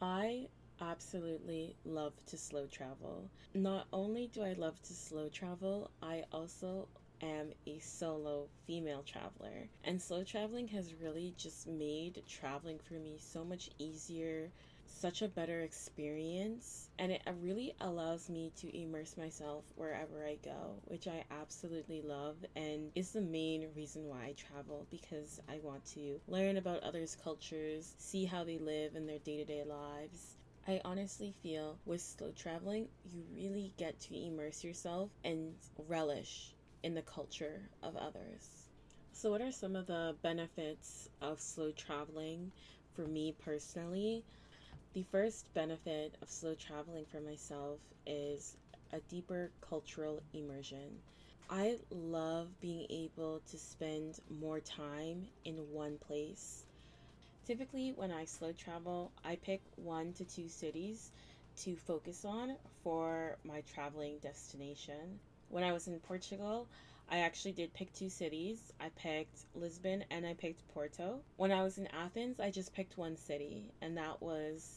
I absolutely love to slow travel. Not only do I love to slow travel, I also am a solo female traveler. And slow traveling has really just made traveling for me so much easier, such a better experience, and it really allows me to immerse myself wherever I go, which I absolutely love and is the main reason why I travel, because I want to learn about others' cultures, see how they live in their day-to-day lives. I honestly feel with slow traveling, you really get to immerse yourself and relish in the culture of others. So, what are some of the benefits of slow traveling for me personally? The first benefit of slow traveling for myself is a deeper cultural immersion. I love being able to spend more time in one place. Typically, when I slow travel, I pick 1 to 2 cities to focus on for my traveling destination. When I was in Portugal, I actually did pick 2 cities. I picked Lisbon and I picked Porto. When I was in Athens, I just picked one city, and that was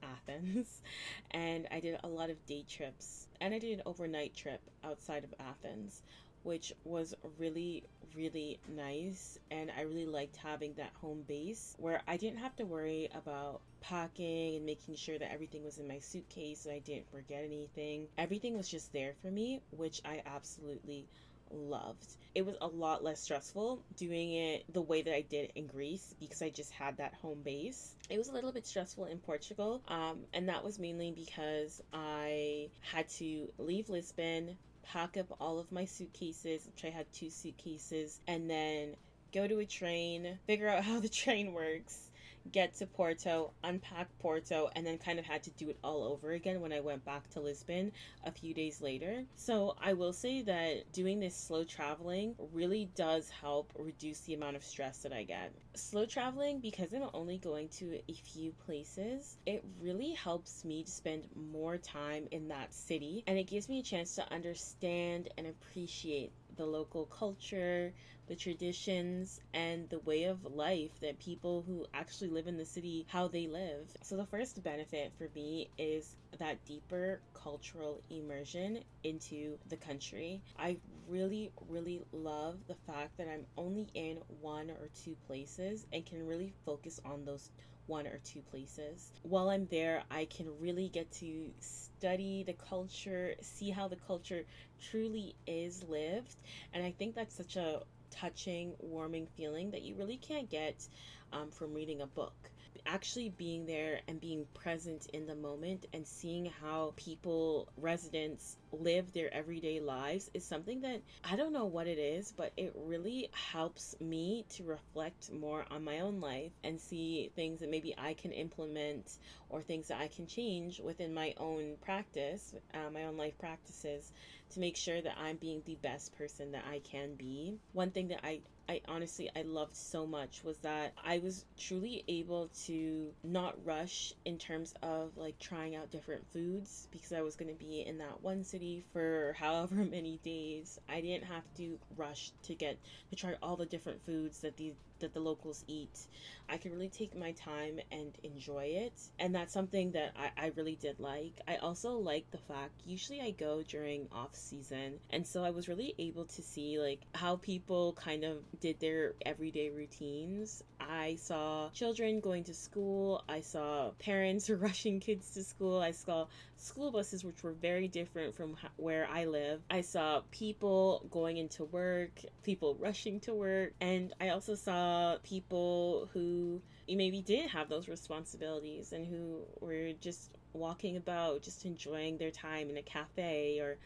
Athens. And I did a lot of day trips, and I did an overnight trip outside of Athens, which was really, really nice. And I really liked having that home base where I didn't have to worry about packing and making sure that everything was in my suitcase so I didn't forget anything. Everything was just there for me, which I absolutely loved. It was a lot less stressful doing it the way that I did in Greece because I just had that home base. It was a little bit stressful in Portugal, and that was mainly because I had to leave Lisbon, pack up all of my suitcases, which I had 2 suitcases, and then go to a train, figure out how the train works, get to Porto, unpack Porto, and then kind of had to do it all over again when I went back to Lisbon a few days later. So I will say that doing this slow traveling really does help reduce the amount of stress that I get. Slow traveling, because I'm only going to a few places, it really helps me to spend more time in that city, and it gives me a chance to understand and appreciate the local culture, the traditions, and the way of life that people who actually live in the city, how they live. So the first benefit for me is that deeper cultural immersion into the country. I really, really love the fact that I'm only in 1 or 2 places and can really focus on those 1 or 2 places. While I'm there, I can really get to study the culture, see how the culture truly is lived. And I think that's such a touching, warming feeling that you really can't get from reading a book. Actually being there and being present in the moment and seeing how people, residents, live their everyday lives is something that I don't know what it is, but it really helps me to reflect more on my own life and see things that maybe I can implement or things that I can change within my own practice, my own life practices, to make sure that I'm being the best person that I can be. One thing that I honestly I loved so much was that I was truly able to not rush in terms of like trying out different foods because I was going to be in that one city for however many days. I didn't have to rush to try all the different foods that the locals eat. I could really take my time and enjoy it. And that's something that I really did like. I also like the fact usually I go during off season. And so I was really able to see like how people kind of did their everyday routines. I saw children going to school. I saw parents rushing kids to school. I saw school buses, which were very different from where I live. I saw people going into work, people rushing to work. And I also saw people who maybe didn't have those responsibilities and who were just walking about, just enjoying their time in a cafe or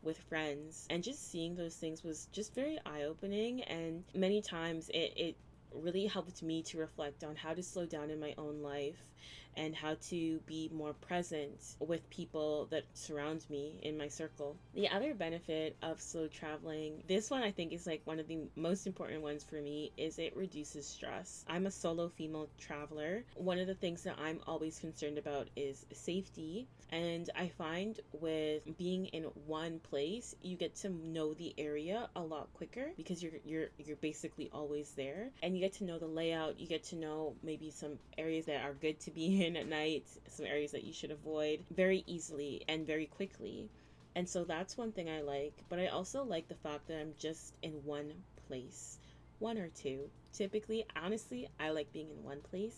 with friends. And just seeing those things was just very eye-opening, and many times it really helped me to reflect on how to slow down in my own life and how to be more present with people that surround me in my circle. The other benefit of slow traveling, this one I think is like one of the most important ones for me, is it reduces stress. I'm a solo female traveler. One of the things that I'm always concerned about is safety, and I find with being in one place, you get to know the area a lot quicker because you're basically always there, and you get to know the layout. You get to know maybe some areas that are good to be in at night, some areas that you should avoid very easily and very quickly. And so that's one thing I like. But I also like the fact that I'm just in one place, one or two. Typically, honestly, I like being in one place.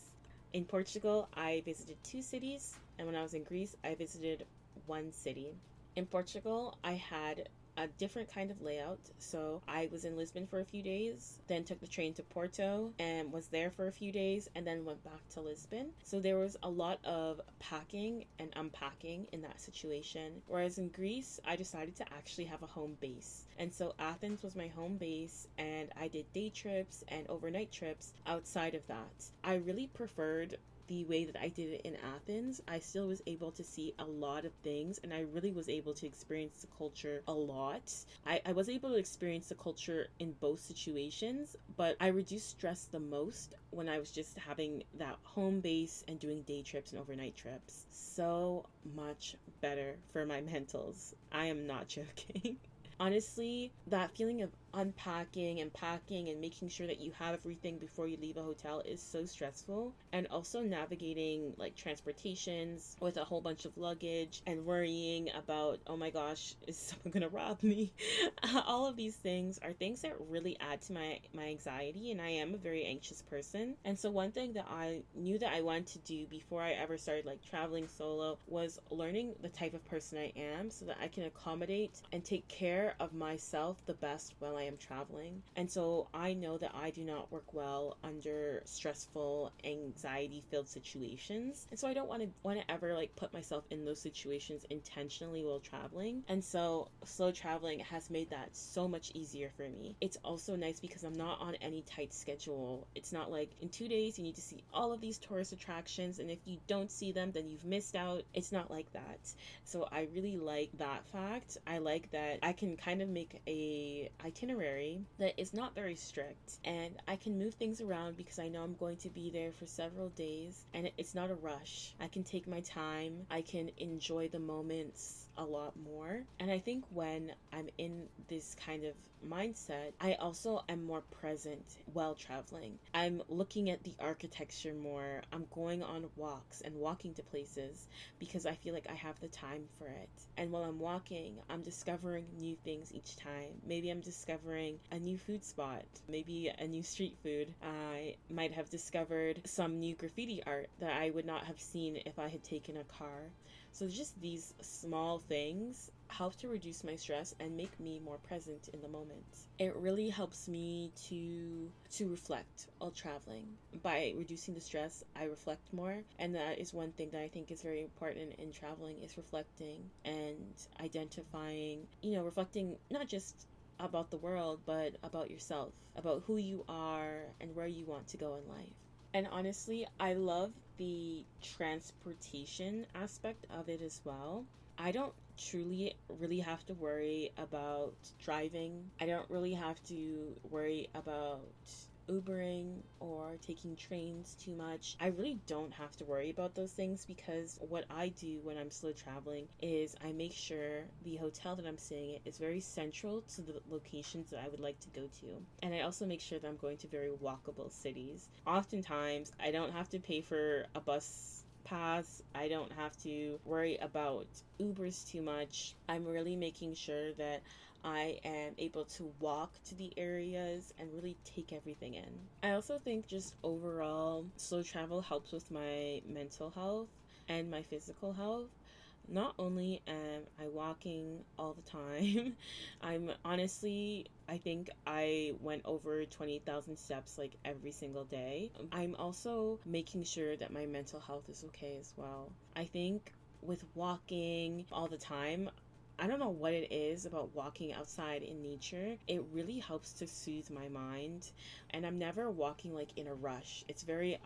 In Portugal, I visited two cities, and when I was in Greece, I visited one city. In Portugal, I had a different kind of layout. So I was in Lisbon for a few days, then took the train to Porto and was there for a few days, and then went back to Lisbon. So there was a lot of packing and unpacking in that situation. Whereas in Greece, I decided to actually have a home base. And so Athens was my home base, and I did day trips and overnight trips outside of that. I really preferred the way that I did it in Athens. I still was able to see a lot of things, and I really was able to experience the culture a lot. I was able to experience the culture in both situations, but I reduced stress the most when I was just having that home base and doing day trips and overnight trips. So much better for my mentals. I am not joking. Honestly, that feeling of unpacking and packing and making sure that you have everything before you leave a hotel is so stressful. And also navigating like transportations with a whole bunch of luggage and worrying about, oh my gosh, is someone gonna rob me? All of these things are things that really add to my anxiety, and I am a very anxious person. And so one thing that I knew that I wanted to do before I ever started like traveling solo was learning the type of person I am so that I can accommodate and take care of myself the best while I am traveling. And so I know that I do not work well under stressful, anxiety filled situations. And so I don't want to ever like put myself in those situations intentionally while traveling. And so slow traveling has made that so much easier for me. It's also nice because I'm not on any tight schedule. It's not like in 2 days you need to see all of these tourist attractions, and if you don't see them then you've missed out. It's not like that. So I really like that fact. I like that I can kind of make a itinerary that is not very strict, and I can move things around because I know I'm going to be there for several days, and it's not a rush. I can take my time. I can enjoy the moments a lot more. And I think when I'm in this kind of mindset, I also am more present while traveling. I'm looking at the architecture more. I'm going on walks and walking to places because I feel like I have the time for it. And while I'm walking, I'm discovering new things each time. Maybe I'm discovering a new food spot, maybe a new street food. I might have discovered some new graffiti art that I would not have seen if I had taken a car. So just these small things help to reduce my stress and make me more present in the moment. It really helps me to reflect while traveling. By reducing the stress, I reflect more, and that is one thing that I think is very important in traveling, is reflecting and identifying, reflecting not just about the world, but about yourself, about who you are and where you want to go in life. And honestly, I love the transportation aspect of it as well. I don't truly really have to worry about driving. I don't really have to worry about Ubering or taking trains too much. I really don't have to worry about those things because what I do when I'm slow traveling is I make sure the hotel that I'm staying at is very central to the locations that I would like to go to. And I also make sure that I'm going to very walkable cities. Oftentimes, I don't have to pay for a bus pass. I don't have to worry about Ubers too much. I'm really making sure that I am able to walk to the areas and really take everything in. I also think just overall, slow travel helps with my mental health and my physical health. Not only am I walking all the time, I think I went over 20,000 steps like every single day. I'm also making sure that my mental health is okay as well. I think with walking all the time, I don't know what it is about walking outside in nature. It really helps to soothe my mind. And I'm never walking like in a rush.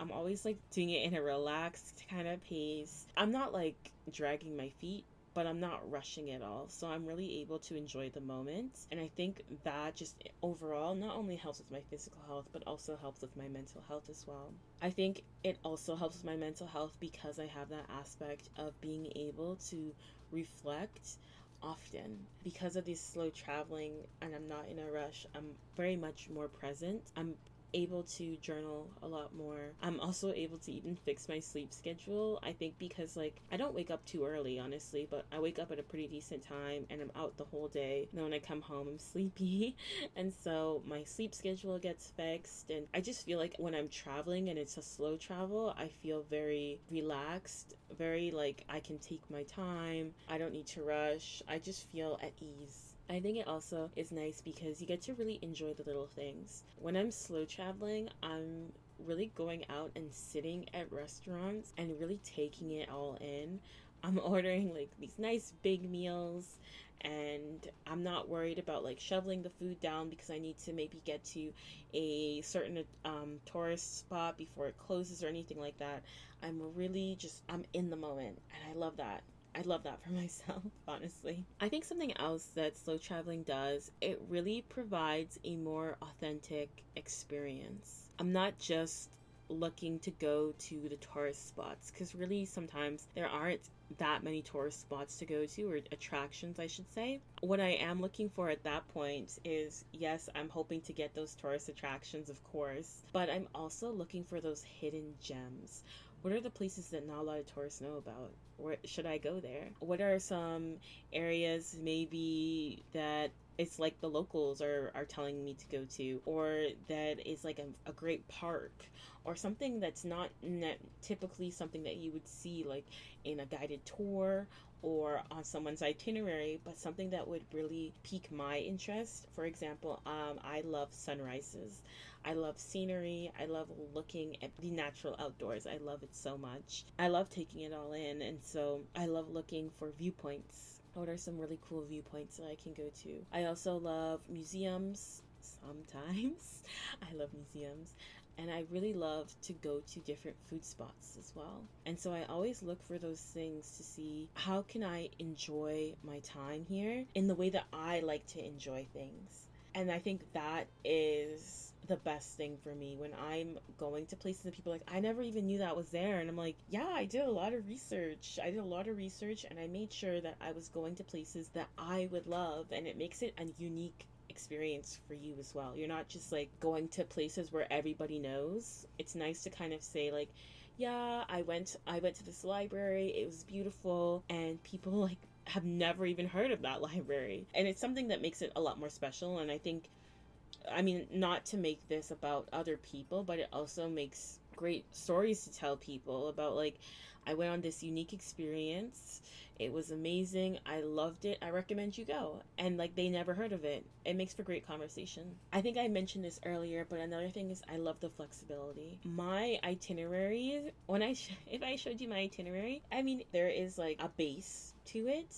I'm always like doing it in a relaxed kind of pace. I'm not like dragging my feet, but I'm not rushing at all. So I'm really able to enjoy the moment. And I think that just overall not only helps with my physical health, but also helps with my mental health as well. I think it also helps with my mental health because I have that aspect of being able to reflect often. Because of this slow traveling and I'm not in a rush, I'm very much more present. I'm able to journal a lot more. I'm also able to even fix my sleep schedule. I think because like I don't wake up too early, honestly, but I wake up at a pretty decent time and I'm out the whole day. And then when I come home, I'm sleepy. And so my sleep schedule gets fixed. And I just feel like when I'm traveling and it's a slow travel, I feel very relaxed, very like I can take my time. I don't need to rush. I just feel at ease. I think it also is nice because you get to really enjoy the little things. When I'm slow traveling, I'm really going out and sitting at restaurants and really taking it all in. I'm ordering like these nice big meals, and I'm not worried about like shoveling the food down because I need to maybe get to a certain tourist spot before it closes or anything like that. I'm in the moment, and I love that. I love that for myself, honestly. I think something else that slow traveling does, it really provides a more authentic experience. I'm not just looking to go to the tourist spots because really sometimes there aren't that many tourist spots to go to, or attractions I should say. What I am looking for at that point is, yes, I'm hoping to get those tourist attractions, of course, but I'm also looking for those hidden gems. What are the places that not a lot of tourists know about? Where should I go there? What are some areas maybe that it's like the locals are telling me to go to, or that is like a great park, or something that's not typically something that you would see like in a guided tour or on someone's itinerary, but something that would really pique my interest. For example, I love sunrises. I love scenery. I love looking at the natural outdoors. I love it so much. I love taking it all in, and so I love looking for viewpoints. What are some really cool viewpoints that I can go to? I also love museums sometimes. I love museums. And I really love to go to different food spots as well. And so I always look for those things to see how can I enjoy my time here in the way that I like to enjoy things. And I think that is the best thing for me when I'm going to places that people are like, I never even knew that was there. And I'm like, yeah, I did a lot of research. And I made sure that I was going to places that I would love. And it makes it a unique experience for you as well. You're not just like going to places where everybody knows. It's nice to kind of say like, yeah, I went to this library. It was beautiful, and people like have never even heard of that library. And it's something that makes it a lot more special. And I mean, not to make this about other people, but it also makes great stories to tell people about like, I went on this unique experience. It was amazing. I loved it. I recommend you go. And like, they never heard of it. It makes for great conversation. I think I mentioned this earlier, but another thing is I love the flexibility. My itinerary, if I showed you my itinerary, I mean, there is like a base to it,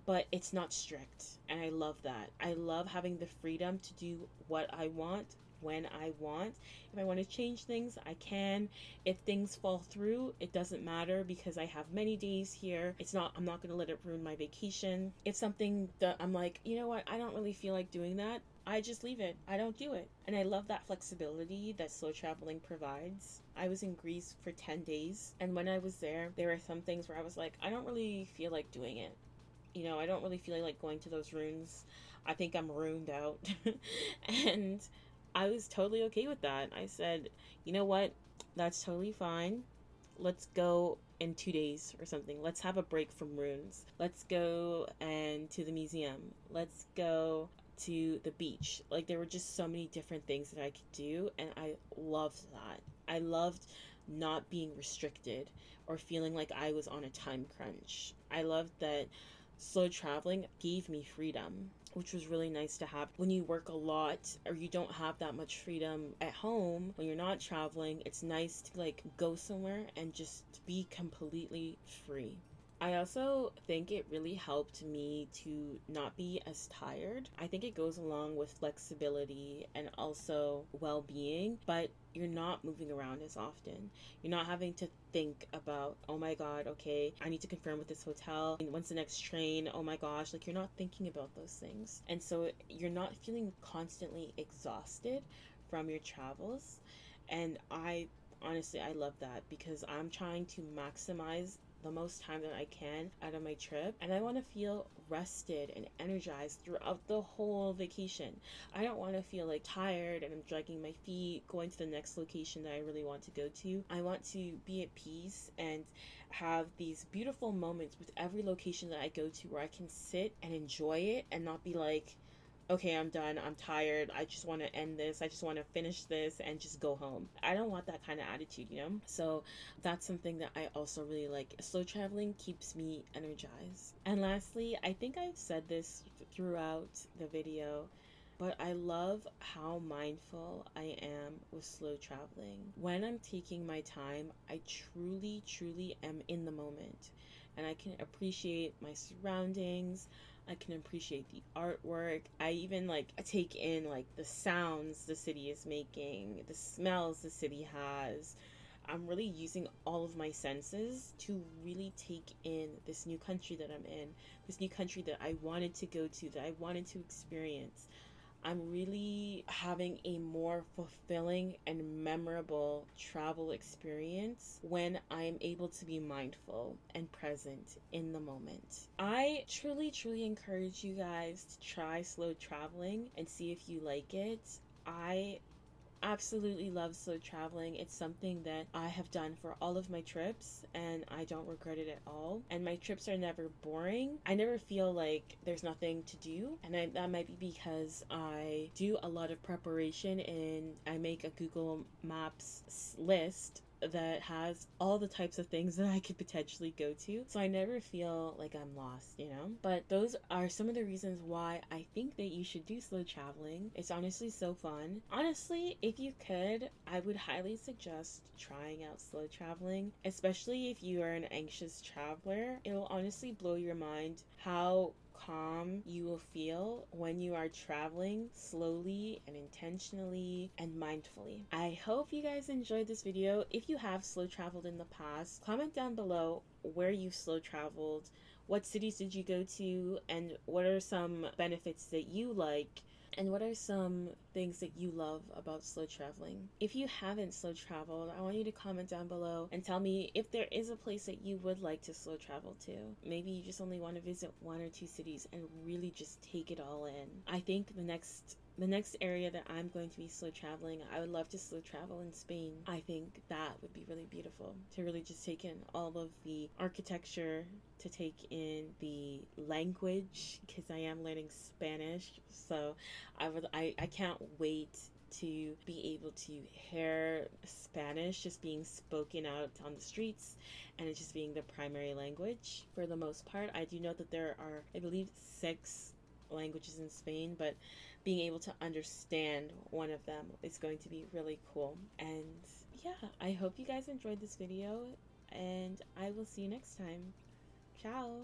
but it's not strict, and I love that. I love having the freedom to do what I want when I want. If I want to change things, I can. If things fall through, it doesn't matter because I have many days here. I'm not going to let it ruin my vacation. If something that I'm like, you know what, I don't really feel like doing that, I just leave it. I don't do it. And I love that flexibility that slow traveling provides. I was in Greece for 10 days, and when I was there were some things where I was like, I don't really feel like doing it. I don't really feel like going to those ruins. I think I'm ruined out. And I was totally okay with that. I said, you know what? That's totally fine. Let's go in 2 days or something. Let's have a break from ruins. Let's go and to the museum. Let's go to the beach. Like, there were just so many different things that I could do, and I loved that. I loved not being restricted or feeling like I was on a time crunch. I loved that slow traveling gave me freedom, which was really nice to have. When you work a lot or you don't have that much freedom at home when you're not traveling, it's nice to like go somewhere and just be completely free. I also think it really helped me to not be as tired. I think it goes along with flexibility and also well-being, but you're not moving around as often. You're not having to think about, oh my god, okay, I need to confirm with this hotel. And when's the next train? Oh my gosh, like you're not thinking about those things. And so you're not feeling constantly exhausted from your travels. And honestly, I love that because I'm trying to maximize the most time that I can out of my trip, and I want to feel rested and energized throughout the whole vacation. I don't want to feel like tired and I'm dragging my feet going to the next location that I really want to go to. I want to be at peace and have these beautiful moments with every location that I go to where I can sit and enjoy it and not be like, okay, I'm done. I'm tired. I just want to end this. I just want to finish this and just go home. I don't want that kind of attitude, you know? So that's something that I also really like. Slow traveling keeps me energized. And lastly, I think I've said this throughout the video, but I love how mindful I am with slow traveling. When I'm taking my time, I truly, truly am in the moment. And I can appreciate my surroundings. I can appreciate the artwork. I even like take in like the sounds the city is making, the smells the city has. I'm really using all of my senses to really take in this new country that I'm in, this new country that I wanted to go to, that I wanted to experience. I'm really having a more fulfilling and memorable travel experience when I am able to be mindful and present in the moment. I truly, truly encourage you guys to try slow traveling and see if you like it. I absolutely love slow traveling. It's something that I have done for all of my trips and I don't regret it at all. And my trips are never boring. I never feel like there's nothing to do. And that might be because I do a lot of preparation and I make a Google Maps list that has all the types of things that I could potentially go to. So I never feel like I'm lost, you know? But those are some of the reasons why I think that you should do slow traveling. It's honestly so fun. Honestly, if you could, I would highly suggest trying out slow traveling, especially if you are an anxious traveler. It will honestly blow your mind how calm you will feel when you are traveling slowly and intentionally and mindfully. I hope you guys enjoyed this video. If you have slow traveled in the past, comment down below where you've slow traveled, what cities did you go to, and what are some benefits that you like, and what are some things that you love about slow traveling. If you haven't slow traveled, I want you to comment down below and tell me if there is a place that you would like to slow travel to. Maybe you just only want to visit 1 or 2 cities and really just take it all in. I think the next area that I'm going to be slow traveling, I would love to slow travel in Spain. I think that would be really beautiful to really just take in all of the architecture, to take in the language, because I am learning Spanish. So I can't wait to be able to hear Spanish just being spoken out on the streets and it just being the primary language for the most part. I do know that there are, I believe, 6 languages in Spain, but being able to understand one of them is going to be really cool. And yeah, I hope you guys enjoyed this video and I will see you next time. Ciao!